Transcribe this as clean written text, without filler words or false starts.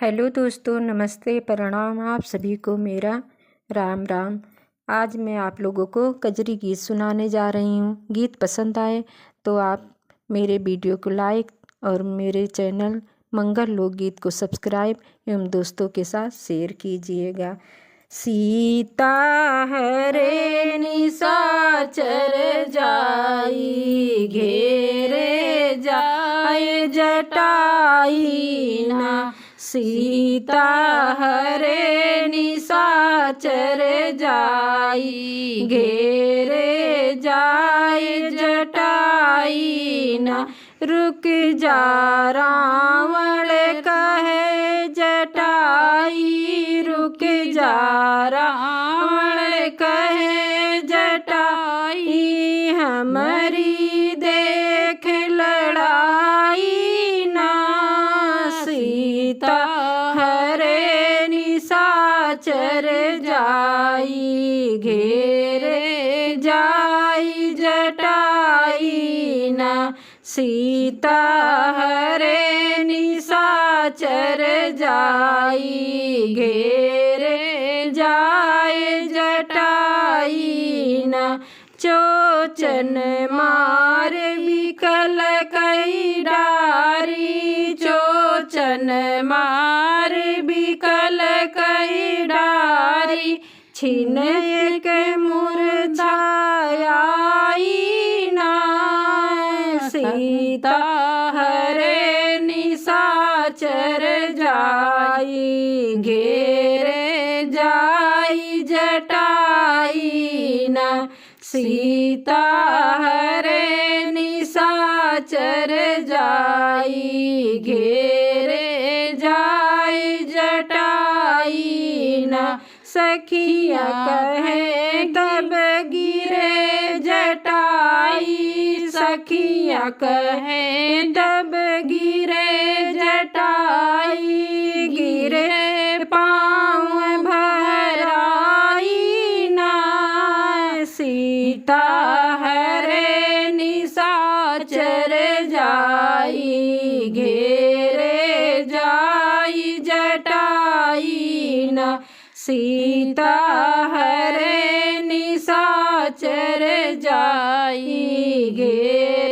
Hello दोस्तों, नमस्ते, प्रणाम। आप सभी को मेरा राम राम। आज मैं आप लोगों को कजरी गीत सुनाने जा रही हूँ। गीत पसंद आए तो आप मेरे वीडियो को लाइक और मेरे चैनल मंगल लोकगीत को सब्सक्राइब एवं दोस्तों के साथ शेयर कीजिएगा। सीता हरे निशाचर जाई, घेरे जाए जटाई ना। सीता हरे निशाचर जाई, घेरे जाए जटाई ना। रुक जा रावण कहे जटाई, रुक जा रावण कहे जटाई। हमारी देख लड़ाई ना। सीता हरे निशाचर जाई, घेरे जाई जटाई ना। सीता हरे निशाचर जाई, घेरे जाए जटाई ना। चोचन मार बिकल कई डारी, चोचन मार बिकल कई डारी। छिन एक मुरझाई ना। सीता हरे निशाचर जाई, घेरे जाई जटाई ना। सीता हरे निशाचर जाई, घेरे जाई जटाई ना। सखिया कहे तब गिरे जटाई, सखिया कहे तब गिरे जटाई। गिरे पाँव भराई ना। सीता हरे निशाचर जाई, घेरे जाई जटाई ना। सीता हरे निशाचर जाई, घेरे